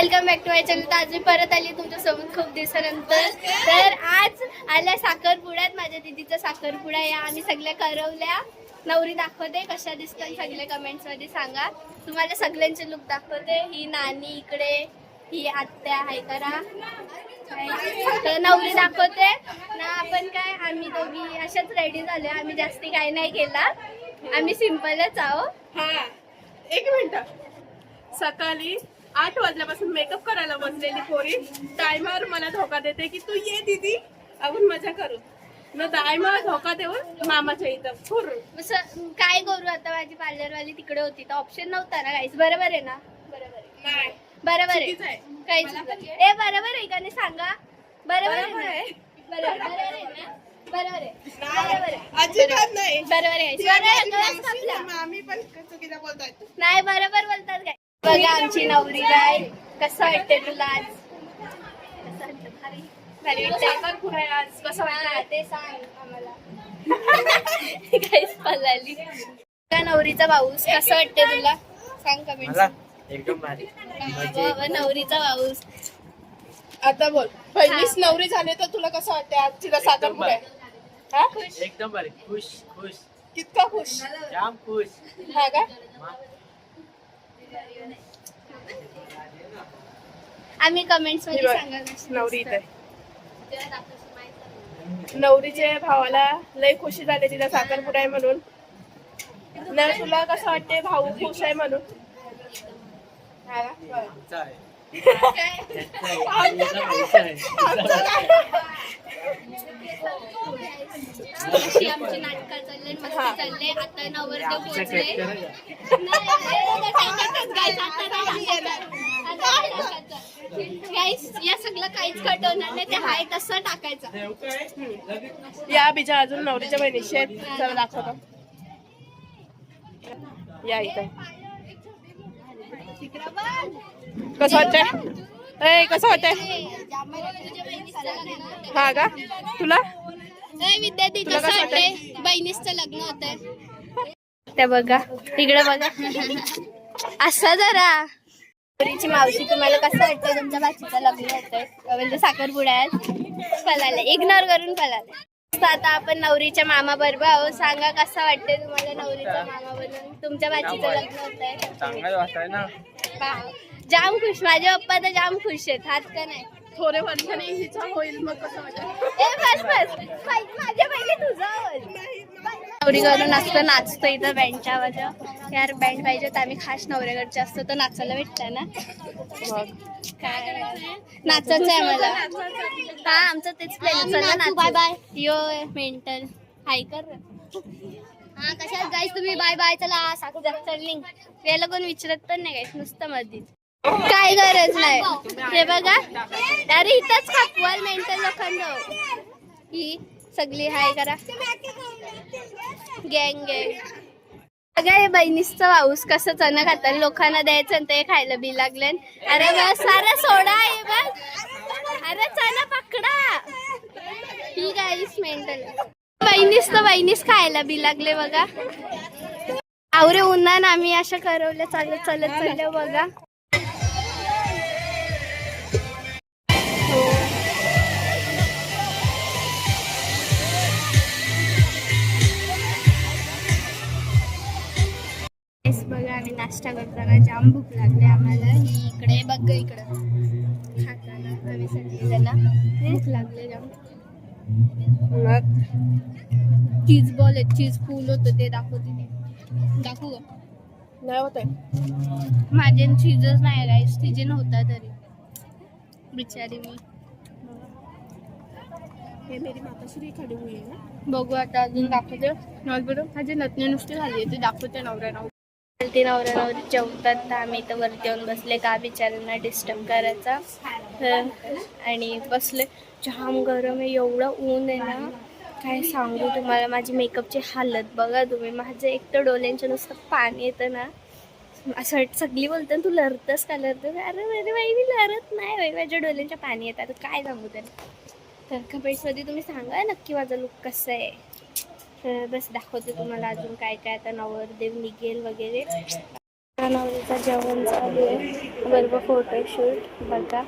Welcome back to my channel. तर आज मी परत आली तुमच्यासोबत खूप दिवसानंतर. तर आज आल्या साखरपुड्यात, माझ्या दीदीचा साखरपुडा या आम्ही सगळ्या करवल्या. नवरी दाखवते कशा दिसतात सगळे कमेंट्स मध्ये सांगा. तुम्हाला सगळ्यांचे लुक दाखवते. ही नानी इकडे, ही आत्या आहे करा. तर नवरी दाखवते ना. आपण काय आम्ही दोघी अशाच रेडी झालो. आम्ही जास्ती काही नाही केला, आम्ही सिंपलच आहो. हा, एक मिनिट. सकाळी 8 वाजल्यापासून मेकअप करायला बसलेली पोरी टायमर मला धोका देते की तू ये दीदी आपण मजा करू. न टायमर धोका देऊन मामाच्या इथं काय करू आता. माझी पार्लरवाली तिकडे होती तर ऑप्शन नव्हता ना काहीच. बरोबर आहे ना? बरोबर आहे. नाही, बरोबर आहे. चुकीचं आहे. काहीच ए बरोबर आहे का नाही सांगा. बरोबर आहे ना? बरोबर आहे ना? बरोबर आहे. बरोबर आहे. अजिबात नाही. बरोबर आहे. आम्ही पण चुकीचं बोलतोय. नाही बरोबर बोलतात काय. बघा आमची नवरी काय. कसं वाटते तुला आज? कसं वाटतं? भारी भारी वाटतंय. आज कसं वाटतं ते सांग आम्हाला. काहीच पळाली. नवरीचा पाऊस कसं वाटते तुला सांग कमेंट. एकदम भारी. नवरीचा पाऊस. आता बोल. पहिलीच नवरी झाली तर तुला कसं वाटतंय आज तिला साखरपुडा आहे? हा? एकदम भारी. खुश खुश, कितका खुश. जाम खुश. हा का? आम्ही कमेंट्स मध्ये सांगा. नवरी इथे. नवरीच्या भावाला लय खुशी झाली तिला साखरपुडा आहे म्हणून. नाही तुला कसं वाटते भाऊ खुश आहे म्हणून? हा का? आमचा आहे. अशी आमची नाटकं चालले, मस्ती चालले. आता नवरदेव पोहोचले. गाईस या सगळं काहीच कट होणार नाही. ते हाय तसं टाकायचं. या बीजा अजून नवरीच्या बहिणी शेत जरा दाखवतो. या इथं कसं वाटतंय? कसं वाटतंय? हा का? तुला विद्यार्थी तुला कसं कसं वाटतंय? बहिणीचं लग्न होतंय. त्या बघा इकडे बघा. असं जरा नवरीची मावशी तुम्हाला कसं वाटतं तुमच्या बाचीचं लग्न होतंय म्हणजे साखरपुड्यात? पळाले, इग्नोर करून पळाले. आता आपण नवरीच्या मामा बरोबर आहोत. सांगा कसं वाटतंय तुम्हाला नवरीचा मामा बनून तुमच्या बाचीचं लग्न होतंय? चांगलं वाटतंय ना. जाम खुश. माझे पप्पा तर जाम खुश आहेत. हात का नाही? थोडे वर्षाने हिचा होईल मग कसं वाटेल? बस बस माझ्या पहिले तुझा आवाज. नवरी घरून असतं नाचतो इथं बँडच्या आवाज. यार बँड पाहिजे तर आम्ही खास नवऱ्याकडचे असतो तर नाचायला भेटतं ना. काय नाचायचं आहे मला. हा आमचं तेच प्लॅन. चला ना बाय बाय. यो मेंटल हाय कर. हा कशात गाईस तुम्ही बाय बाय. चला साखू चालली. याला कोण विचारत पण नाही गाईस, नुसतं मधीच. काय गरज नाही. हे बघा अरे इथंच खापवाल मेंटल लोकांना. ही सगळी हाय करा गँग गँग. बघा हे बहिणीचं पाऊस कसं चणा खातात. लोकांना द्यायचं आणि ते खायला बी लागले. अरे बस सारा सोडा आहे बस. अरे चणा पकडा. ही गाईस मेंटल. बहिणीच खायला बी लागले बघा. आवरे उन्हान आम्ही अशा करवल्या चालत चालल्या बघा. बघा आम्ही नाश्ता करताना जाम भूक लागले आम्हाला. ही इकडे बघ इकडं खाताना आम्ही सगळेजण भूक लागले जाम. चीज बॉल आहे, चीज फूल होतं ते दाखवते. ते दाखवू का? नाही होत आहे. माझे चीजच नाही राईस. तिचे नव्हता तरी बिचारी मी. हे मेरी माताश्री खडी हुई है ना. बघू आता अजून दाखवते. माझी नतनी नुसती झाली ते दाखवते नवऱ्या ती नवरा नवरी जेवतात तर आम्ही इथं वरती येऊन बसले का बिचाऱ्यांना डिस्टर्ब करायचा. आणि बसले. जाम गरम आहे. एवढं ऊन आहे ना काय सांगू तुम्हाला. माझी मेकअपची हालत बघा तुम्ही. माझं एक तर डोळ्यांच्या नुसतं पाणी येतं ना. असं सगळी बोलतात तू लढतस का लढतस. अरे माझ्या बाई मी लढत नाही बाई. माझ्या डोळ्यांच्या पाणी येतात काय सांगू त्याला. तर कमेंट्समध्ये तुम्ही सांगा नक्की माझा लुक कसं आहे. तर बस दाखवते तुम्हाला अजून काय काय. आता नवरदेव निघेल वगैरे. नवरीचं जेवण चालू आहे बरोबर फोटोशूट बघा.